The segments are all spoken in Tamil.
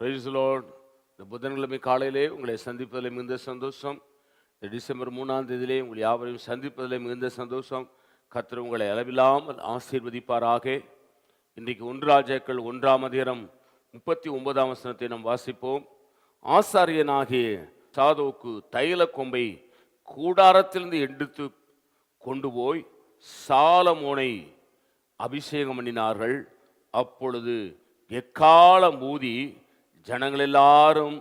Price Lord. இந்த புதன்கிழமை காலையிலே உங்களை சந்திப்பதில் மிகுந்த சந்தோஷம். இந்த டிசம்பர் 3ஆம் தேதியிலே உங்களை யாவரையும் சந்திப்பதில் மிகுந்த சந்தோஷம். கர்த்தர் உங்களை அளவில்லாமல் ஆசீர்வதிப்பாராக. இன்றைக்கு 1 ராஜாக்கள் 1ஆம் அதிகாரம் 39ஆம் வசனத்தை நாம் வாசிப்போம். ஆசாரியனாகிய சாதோக்கு தைல கொம்பை கூடாரத்திலிருந்து எடுத்து கொண்டு போய் சாலமோனை அபிஷேகம் பண்ணினார்கள். அப்பொழுது எக்காலம் ஊதி ஜனங்கள் எல்லாரும்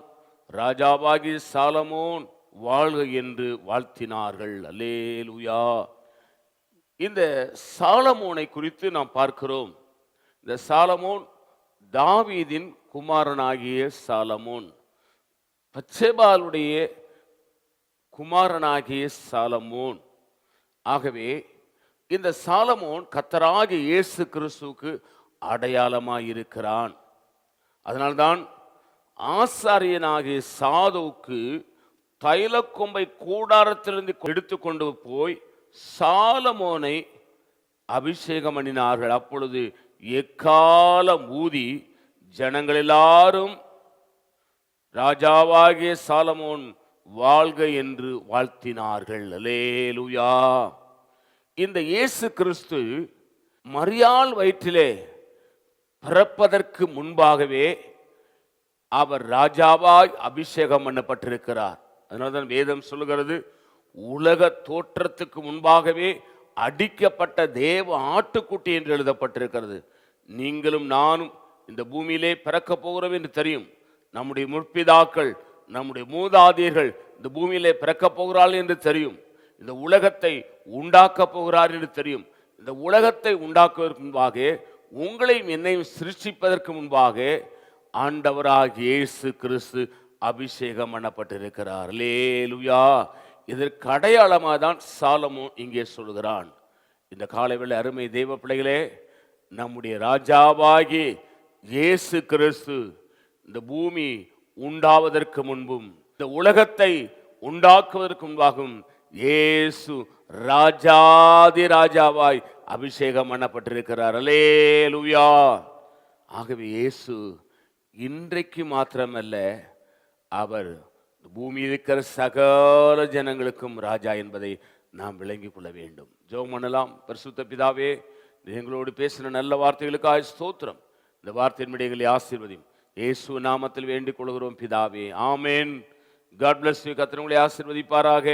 ராஜாவாகிய சாலமோன் வாழ்க என்று வாழ்த்தினார்கள். அல்லேலூயா. இந்த சாலமோனை குறித்து நாம் பார்க்கிறோம். இந்த சாலமோன் தாவீதின் குமாரனாகிய சாலமோன், பத்சேபாளுடைய குமாரனாகிய சாலமோன். ஆகவே இந்த சாலமோன் கர்த்தராகிய இயேசு கிறிஸ்துவுக்கு அடையாளமாயிருக்கிறான். அதனால்தான் ஆசாரியனாகிய சாதோக்கு தைலக்கொம்பை கூடாரத்திலிருந்து எடுத்து கொண்டு போய் சாலமோனை அபிஷேகம் பண்ணினார்கள். அப்பொழுது எக்காலம் ஊதி ஜனங்கள் எல்லாரும் ராஜாவாகிய சாலமோன் வாழ்க என்று வாழ்த்தினார்கள். அல்லேலூயா. இந்த இயேசு கிறிஸ்து மரியாள் வயிற்றிலே பிறப்பதற்கு முன்பாகவே அவர் ராஜாவாய் அபிஷேகம் பண்ணப்பட்டிருக்கிறார். அதனால்தான் வேதம் சொல்லுகிறது, உலக தோற்றத்துக்கு முன்பாகவே அடிக்கப்பட்ட தேவ ஆட்டுக்குட்டி என்று எழுதப்பட்டிருக்கிறது. நீங்களும் நானும் இந்த பூமியிலே பிறக்க போகிறோம் என்று தெரியும். நம்முடைய முற்பிதாக்கள், நம்முடைய மூதாதையர்கள் இந்த பூமியிலே பிறக்க போகிறார்கள் என்று தெரியும். இந்த உலகத்தை உண்டாக்க போகிறார் என்று தெரியும். இந்த உலகத்தை உண்டாக்குவதற்கு முன்பாக, உங்களையும் என்னையும் சிருஷ்டிப்பதற்கு முன்பாக ஆண்டவராகிய இயேசு கிறிஸ்து அபிஷேகம் பண்ணப்பட்டிருக்கிறார். அல்லேலூயா. இதற்கு அடையாளமாக தான் சாலமோன் இங்கே சொல்கிறான். இந்த காலைவேளை அருமை தெய்வ பிள்ளைகளே, நம்முடைய ராஜாவாகிய இயேசு கிறிஸ்து இந்த பூமி உண்டாவதற்கு முன்பும் இந்த உலகத்தை உண்டாக்குவதற்கு முன்பாகவும் இயேசு ராஜாதி ராஜாவாய் அபிஷேகம் பண்ணப்பட்டிருக்கிறார். அல்லேலூயா. ஆகவே இயேசு இன்றைக்கு மாத்திரமல்ல, அவர் பூமியில் இருக்கிற சகல ஜனங்களுக்கும் ராஜா என்பதை நாம் விளங்கிக் கொள்ள வேண்டும். ஜெபம் பண்ணலாம். பரிசுத்த பிதாவே, எங்களோடு பேசின நல்ல வார்த்தைகளுக்காக ஸ்தோத்திரம். இந்த வார்த்தையின் விடைகளை ஆசீர்வதியும் இயேசு நாமத்தில் வேண்டிக் கொள்கிறோம் பிதாவே. ஆமென். God bless you. கர்த்தர் உங்களை ஆசீர்வதிப்பாராக.